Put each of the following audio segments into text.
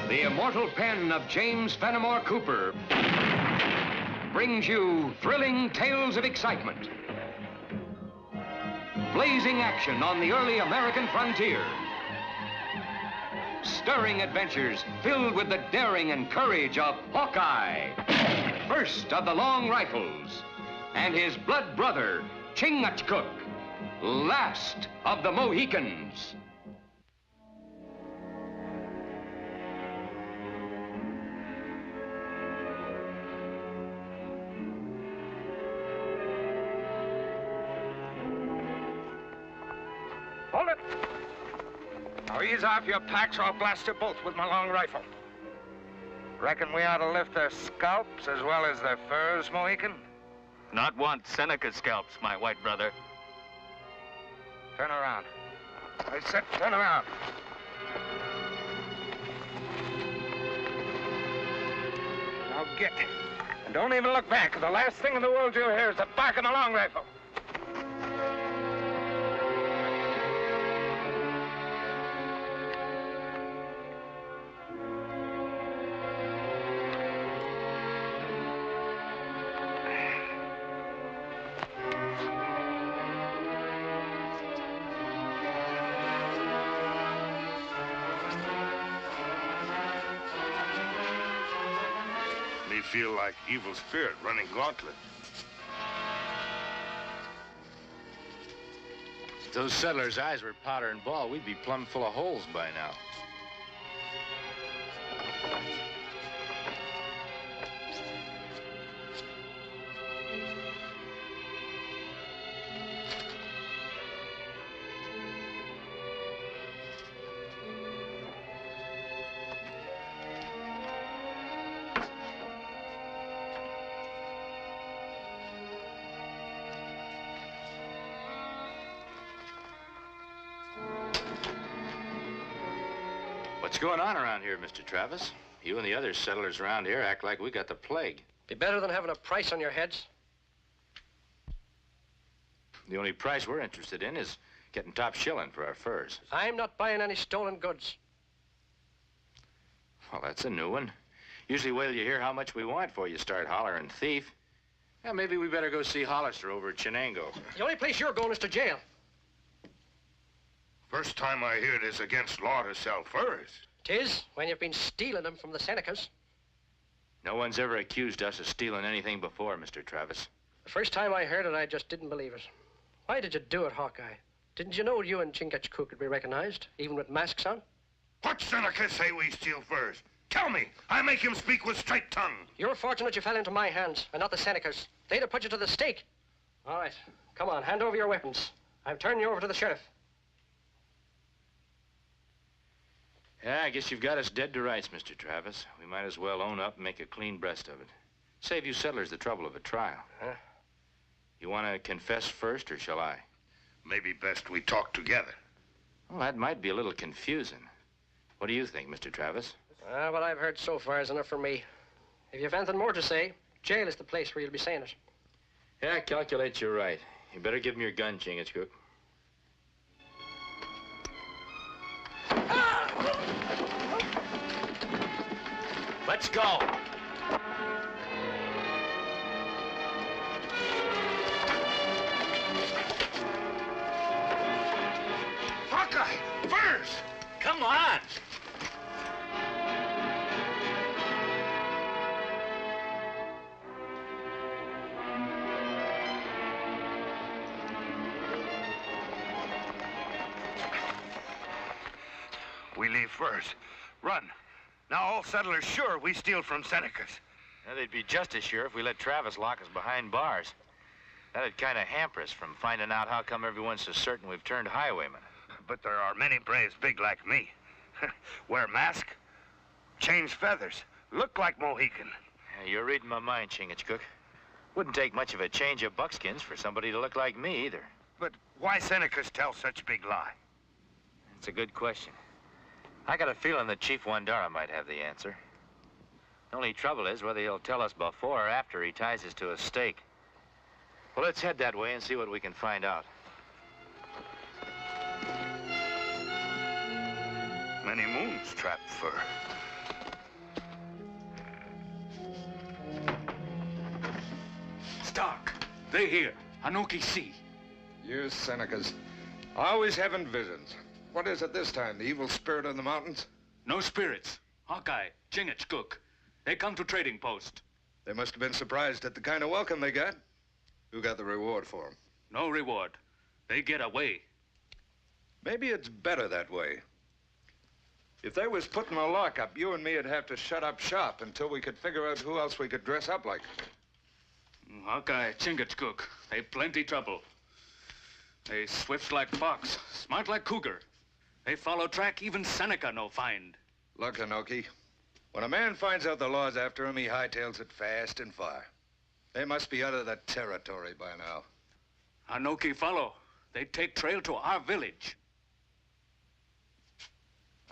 The immortal pen of James Fenimore Cooper brings you thrilling tales of excitement, blazing action on the early American frontier, stirring adventures filled with the daring and courage of Hawkeye, first of the long rifles, and his blood brother, Chingachgook, last of the Mohicans. Hold it! Now ease off your packs or I'll blast you both with my long rifle. Reckon we ought to lift their scalps as well as their furs, Mohican? Not want Seneca's scalps, my white brother. Turn around. I said turn around. Now get. And don't even look back. The last thing in the world you'll hear is the bark of my long rifle. Feel like evil spirit running gauntlet. If those settlers' eyes were powder and ball, we'd be plumb full of holes by now. What's going on around here, Mr. Travis? You and the other settlers around here act like we got the plague. Be better than having a price on your heads. The only price we're interested in is getting top shilling for our furs. I'm not buying any stolen goods. Well, that's a new one. Usually wait till you hear how much we want before you start hollering thief. Yeah, maybe we better go see Hollister over at Chenango. The only place you're going is to jail. First time I hear it is against law to sell furs. 'Tis, when you've been stealing them from the Senecas. No one's ever accused us of stealing anything before, Mr. Travis. The first time I heard it, I just didn't believe it. Why did you do it, Hawkeye? Didn't you know you and Chingachgook could be recognized, even with masks on? What Seneca say we steal furs? Tell me. I make him speak with straight tongue. You're fortunate you fell into my hands, and not the Senecas. They'd have put you to the stake. All right, come on, hand over your weapons. I'm turning you over to the sheriff. Yeah, I guess you've got us dead to rights, Mr. Travis. We might as well own up and make a clean breast of it. Save you settlers the trouble of a trial. Huh? You want to confess first, or shall I? Maybe best we talk together. Well, that might be a little confusing. What do you think, Mr. Travis? What I've heard so far is enough for me. If you've anything more to say, jail is the place where you'll be saying it. Yeah, I calculate you're right. You better give him your gun, Chingachgook. Let's go. Hawkeye, furs! Come on. We leave first. Run. Now all settlers sure we steal from Senecas. Now, they'd be just as sure if we let Travis lock us behind bars. That'd kind of hamper us from finding out how come everyone's so certain we've turned highwaymen. But there are many braves big like me. Wear mask, change feathers, look like Mohican. Yeah, you're reading my mind, Chingachgook. Wouldn't take much of a change of buckskins for somebody to look like me, either. But why Senecas tell such big lie? It's a good question. I got a feeling that Chief Wandara might have the answer. The only trouble is whether he'll tell us before or after he ties us to a stake. Well, let's head that way and see what we can find out. Many moons trap fur. Stark, they here. Anoki see. You Senecas, always having visions. What is it this time? The evil spirit of the mountains? No spirits. Hawkeye, Chingachgook. They come to trading post. They must have been surprised at the kind of welcome they got. Who got the reward for them? No reward. They get away. Maybe it's better that way. If they was put in a lockup, you and me would have to shut up shop until we could figure out who else we could dress up like. Hawkeye, Chingachgook. They plenty trouble. They swift like fox, smart like cougar. They follow track even Seneca no find. Look, Anoki, when a man finds out the law's after him, he hightails it fast and far. They must be out of the territory by now. Anoki follow. They take trail to our village.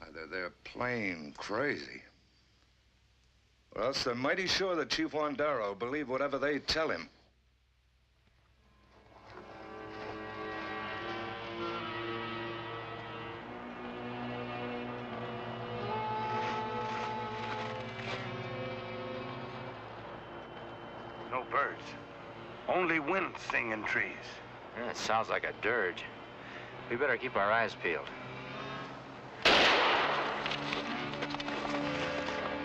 Either they're plain crazy, or else they're mighty sure that Chief Wandara will believe whatever they tell him. No birds. Only wind sing in trees. Yeah, it sounds like a dirge. We better keep our eyes peeled.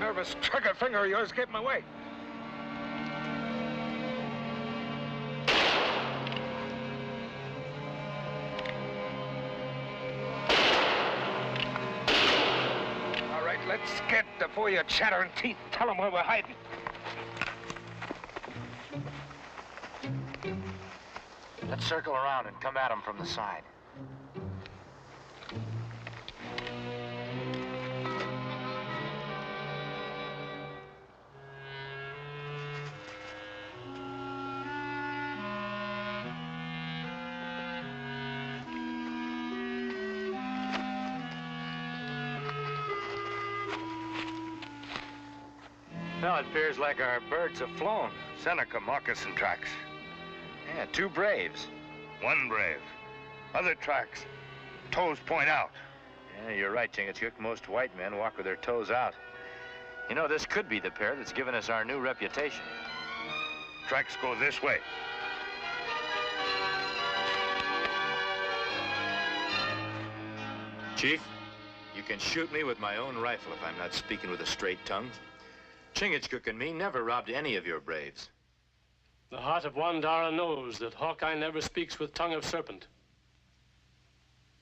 Nervous trigger finger of yours gave him away. All right, let's get before your chattering teeth. Tell them where we're hiding. Let's circle around and come at them from the side. Well, it appears like our birds have flown. Seneca moccasin tracks. Yeah, 2 braves. 1 brave. Other tracks. Toes point out. Yeah, you're right, Chingachgook. Most white men walk with their toes out. You know, this could be the pair that's given us our new reputation. Tracks go this way. Chief, you can shoot me with my own rifle if I'm not speaking with a straight tongue. Chingachgook and me never robbed any of your braves. The heart of Wandara knows that Hawkeye never speaks with tongue of serpent.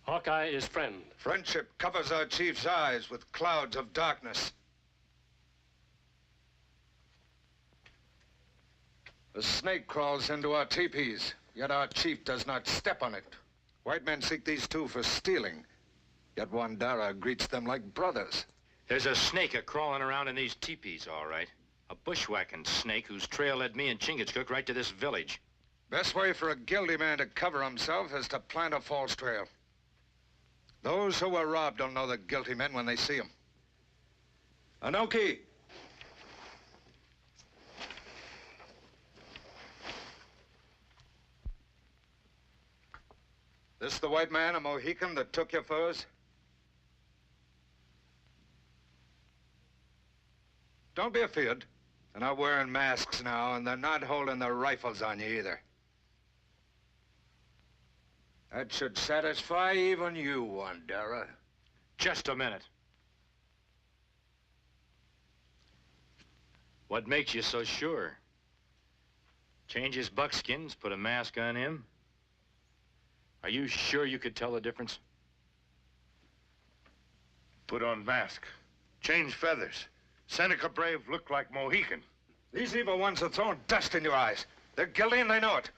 Hawkeye is friend. Friendship covers our chief's eyes with clouds of darkness. A snake crawls into our teepees, yet our chief does not step on it. White men seek these 2 for stealing, yet Wandara greets them like brothers. There's a snake a-crawling around in these teepees, all right. A bushwhacking snake whose trail led me and Chingachgook right to this village. Best way for a guilty man to cover himself is to plant a false trail. Those who were robbed will know the guilty men when they see them. Anoki! This the white man, a Mohican, that took your furs? Don't be afeard. They're not wearing masks now, and they're not holding their rifles on you either. That should satisfy even you, Wandara. Just a minute. What makes you so sure? Change his buckskins, put a mask on him? Are you sure you could tell the difference? Put on mask. Change feathers. Seneca brave look like Mohican. These evil ones are throwing dust in your eyes. They're guilty and they know it.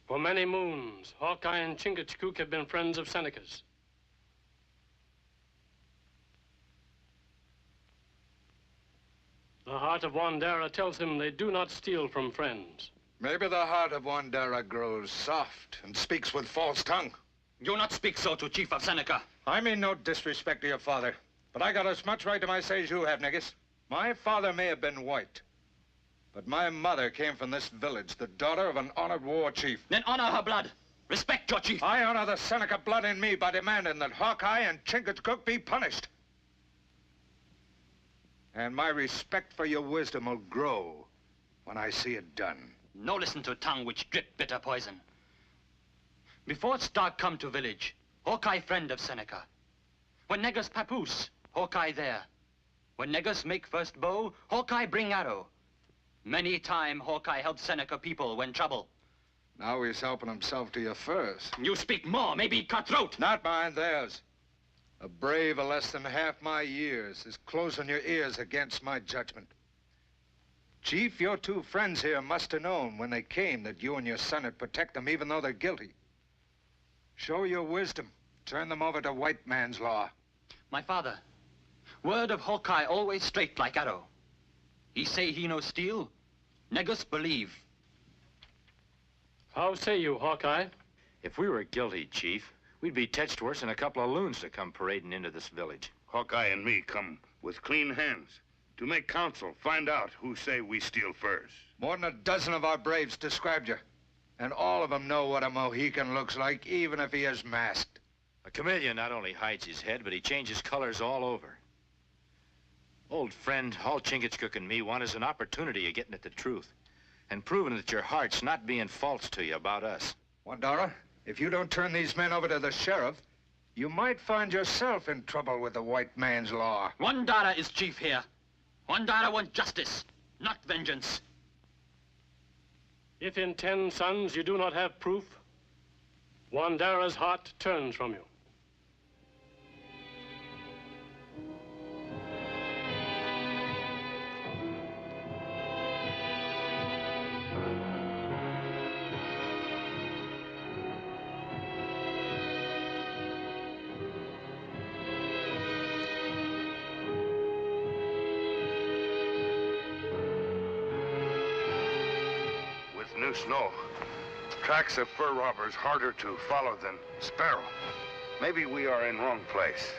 For many moons, Hawkeye and Chingachgook have been friends of Seneca's. The heart of Wandara tells him they do not steal from friends. Maybe the heart of Wandara grows soft and speaks with false tongue. You not speak so to Chief of Seneca. I mean no disrespect to your father, but I got as much right to my say as you have, niggas. My father may have been white, but my mother came from this village, the daughter of an honored war chief. Then honor her blood. Respect your chief. I honor the Seneca blood in me by demanding that Hawkeye and Chingachgook be punished. And my respect for your wisdom will grow when I see it done. No listen to tongue which drip bitter poison. Before Stark come to village, Hawkeye friend of Seneca. When Negus papoose, Hawkeye there. When Negus make first bow, Hawkeye bring arrow. Many time Hawkeye help Seneca people when trouble. Now he's helping himself to your furs. You speak more, maybe cut throat. Not mine, theirs. A brave of less than half my years is closing your ears against my judgment. Chief, your two friends here must have known when they came that you and your son would protect them even though they're guilty. Show your wisdom. Turn them over to white man's law. My father, word of Hawkeye always straight like arrow. He say he no steal, Negus believe. How say you, Hawkeye? If we were guilty, Chief, we'd be touched worse than a couple of loons to come parading into this village. Hawkeye and me come with clean hands to make counsel, find out who say we steal furs. More than a dozen of our braves described you. And all of them know what a Mohican looks like, even if he is masked. A chameleon not only hides his head, but he changes colors all over. Old friend, all Chingachgook and me want is an opportunity of getting at the truth and proving that your heart's not being false to you about us. Wandara, if you don't turn these men over to the sheriff, you might find yourself in trouble with the white man's law. Wandara is chief here. Wandara want justice, not vengeance. If in 10 sons you do not have proof, Wandara's heart turns from you. New snow. Tracks of fur robbers harder to follow than sparrow. Maybe we are in wrong place.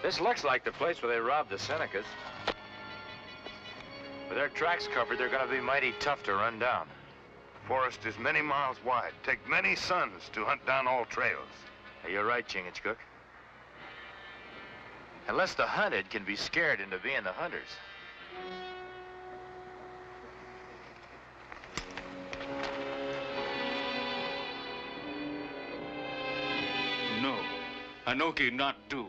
This looks like the place where they robbed the Senecas. With their tracks covered, they're gonna be mighty tough to run down. Forest is many miles wide. Take many suns to hunt down all trails. You're right, Chingachgook. Unless the hunted can be scared into being the hunters. No, Anoki not do.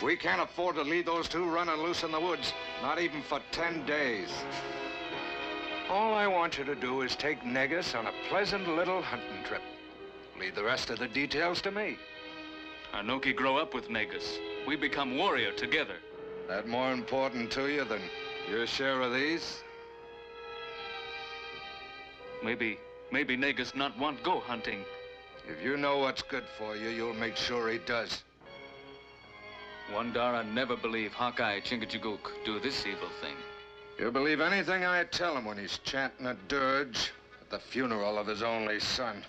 We can't afford to leave those two running loose in the woods, not even for 10 days. All I want you to do is take Negus on a pleasant little hunting trip. Leave the rest of the details to me. Anoki grow up with Negus. We become warrior together. That more important to you than your share of these? Maybe Negus not want go hunting. If you know what's good for you, you'll make sure he does. Wandara never believe Hawkeye Chingachgook do this evil thing. He'll believe anything I tell him when he's chanting a dirge at the funeral of his only son.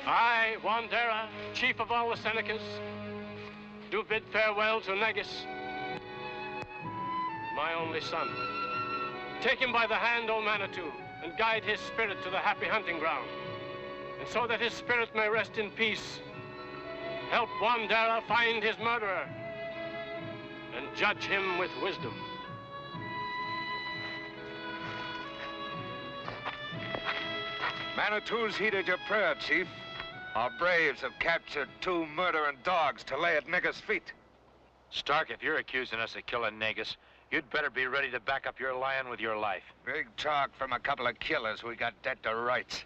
I, Wandara, chief of all the Senecas, do bid farewell to Negus, my only son. Take him by the hand, O Manitou, and guide his spirit to the happy hunting ground. And so that his spirit may rest in peace, help Wandara find his murderer and judge him with wisdom. Manitou's heeded your prayer, Chief. Our braves have captured 2 murdering dogs to lay at Negus' feet. Stark, if you're accusing us of killing Negus, you'd better be ready to back up your lion with your life. Big talk from a couple of killers we got dead to rights.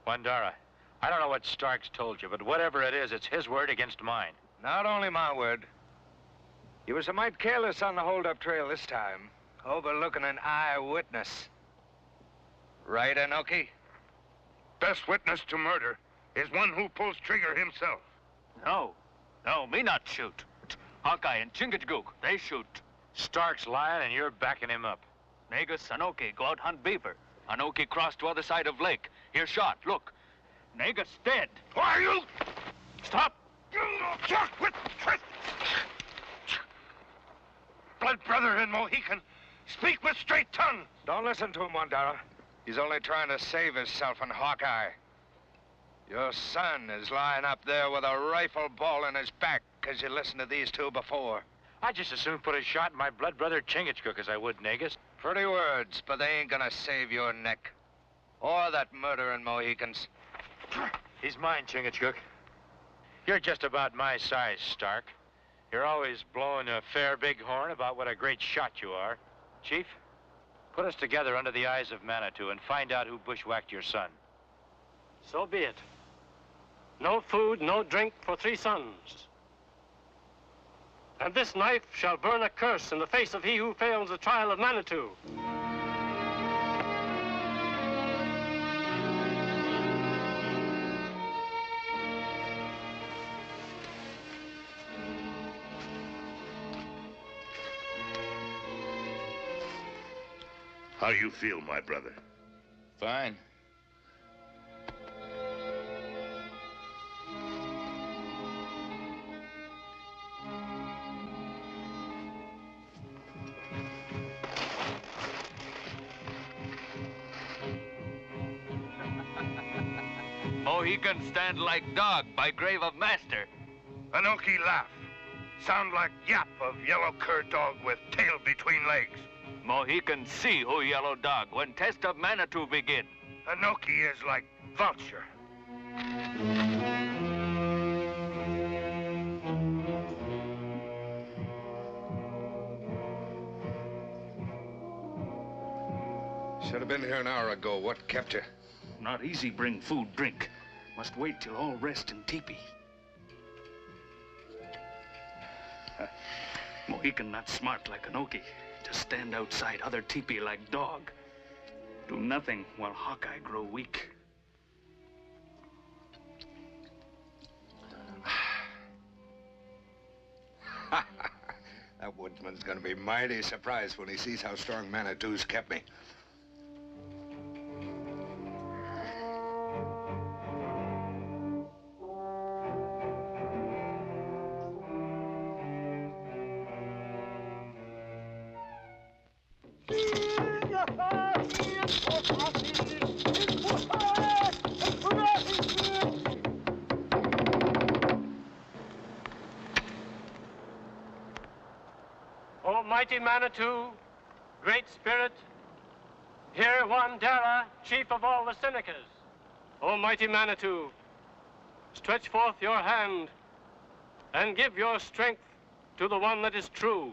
Wandara, I don't know what Stark's told you, but whatever it is, it's his word against mine. Not only my word. You was a mite careless on the hold-up trail this time, overlooking an eyewitness. Right, Anoki? Best witness to murder is one who pulls trigger himself. No, me not shoot. Hawkeye and Chingachgook, they shoot. Stark's lying and you're backing him up. Negus, Anoki go out hunt beaver. Anoki crossed to other side of lake. Here shot, look. Negus dead. Why are you? Stop! Blood brother and Mohican, speak with straight tongue. Don't listen to him, Wandera. He's only trying to save himself and Hawkeye. Your son is lying up there with a rifle ball in his back because you listened to these two before. I'd just as soon put a shot in my blood brother Chingachgook as I would Negus. Pretty words, but they ain't gonna save your neck. Or that murdering Mohicans. He's mine, Chingachgook. You're just about my size, Stark. You're always blowing a fair big horn about what a great shot you are. Chief, put us together under the eyes of Manitou and find out who bushwhacked your son. So be it. No food, no drink for 3 sons. And this knife shall burn a curse in the face of he who fails the trial of Manitou. How you feel, my brother? Fine. Mohican stand like dog by grave of master. Anoki laugh. Sound like yap of yellow cur dog with tail between legs. Mohican see who yellow dog when test of Manitou begin. Anoki is like vulture. Should have been here an hour ago. What kept you? Not easy bring food, drink. Must wait till all rest in teepee. Mohican not smart like Anoki. Just stand outside other teepee like dog. Do nothing while Hawkeye grow weak. That woodsman's gonna be mighty surprised when he sees how strong Manitou's kept me. Almighty Manitou, Great Spirit, hear Wandera, chief of all the Senecas. Almighty Manitou, stretch forth your hand and give your strength to the one that is true.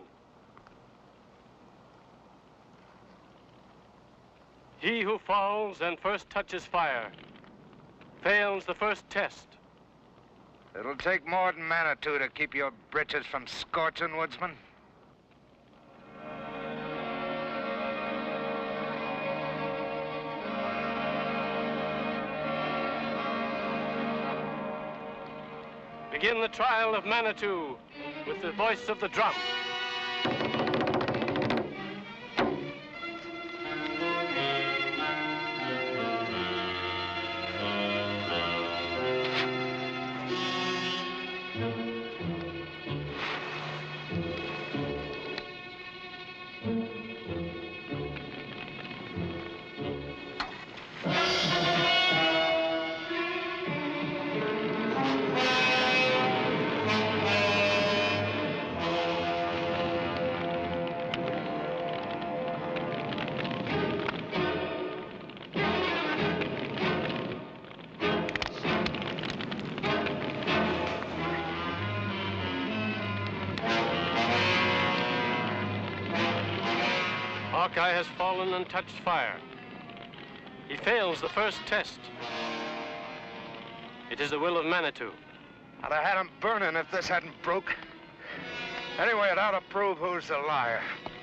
He who falls and first touches fire fails the first test. It'll take more than Manitou to keep your britches from scorching, woodsman. Begin the trial of Manitou with the voice of the drum. Hawkeye has fallen and touched fire. He fails the first test. It is the will of Manitou. I'd have had him burning if this hadn't broke. Anyway, it ought to prove who's the liar.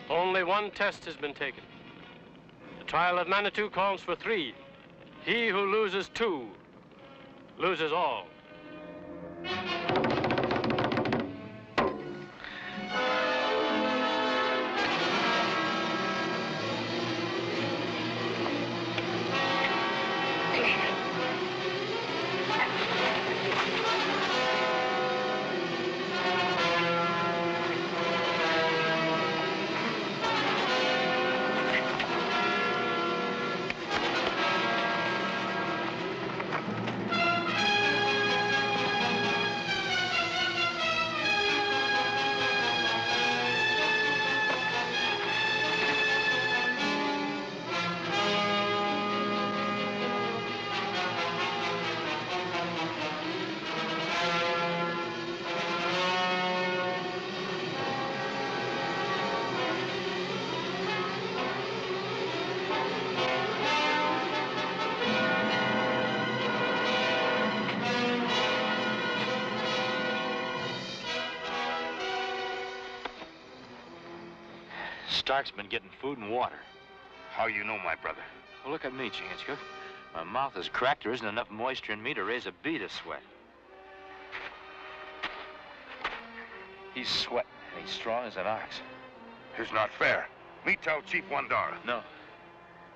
Only one test has been taken. The trial of Manitou calls for 3. He who loses 2 loses all. Stark's been getting food and water. How you know, my brother? Well, look at me, Chingachgook. My mouth is cracked. There isn't enough moisture in me to raise a bead of sweat. He's sweating, and he's strong as an ox. It's not fair. Me tell Chief Wandara. No.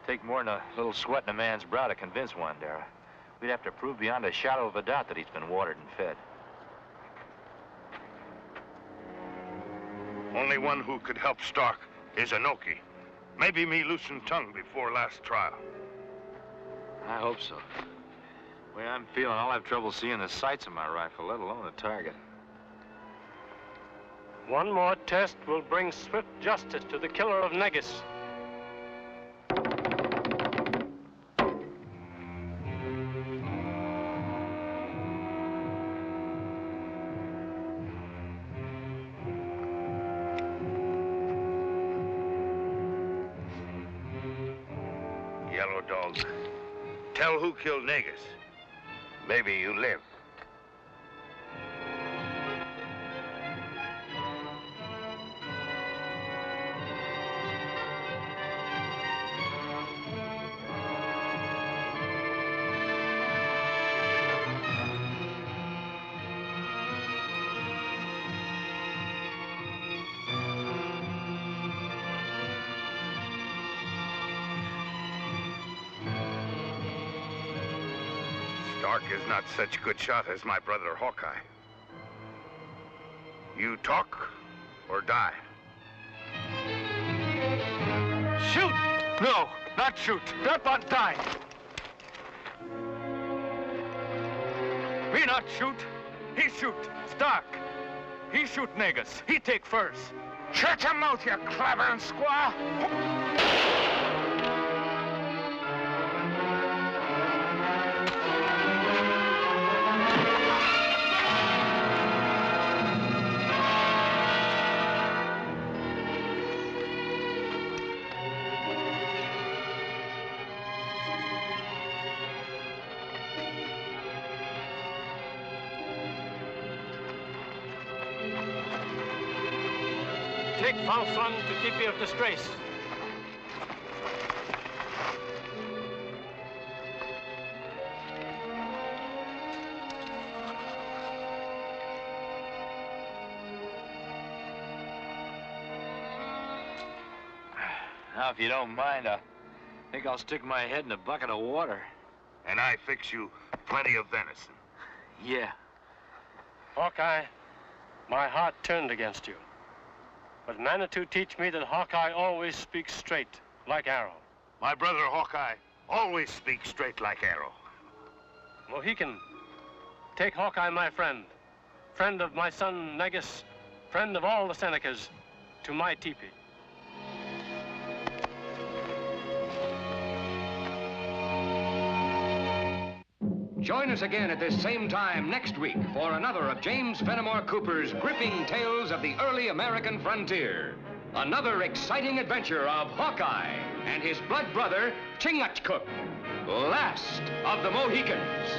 Take more than a little sweat in a man's brow to convince Wandara. We'd have to prove beyond a shadow of a doubt that he's been watered and fed. Only one who could help Stark is Anoki. Maybe me loosened tongue before last trial. I hope so. The way I'm feeling, I'll have trouble seeing the sights of my rifle, let alone a target. One more test will bring swift justice to the killer of Negus. Yellow Dog, tell who killed Negus. Maybe you live. Stark is not such a good shot as my brother Hawkeye. You talk or die. Shoot! No, not shoot. That but die. Me not shoot. He shoot. Stark. He shoot Negus. He take first. Shut your mouth, you clavering squaw! Take Falson to Tipi of Disgrace. Now, if you don't mind, I think I'll stick my head in a bucket of water. And I fix you plenty of venison. Yeah. Hawkeye, my heart turned against you. But Manitou teach me that Hawkeye always speaks straight, like arrow. My brother Hawkeye always speaks straight like arrow. Mohican, take Hawkeye, my friend, friend of my son Negus, friend of all the Senecas, to my teepee. Join us again at this same time next week for another of James Fenimore Cooper's gripping tales of the early American frontier. Another exciting adventure of Hawkeye and his blood brother, Chingachgook, last of the Mohicans.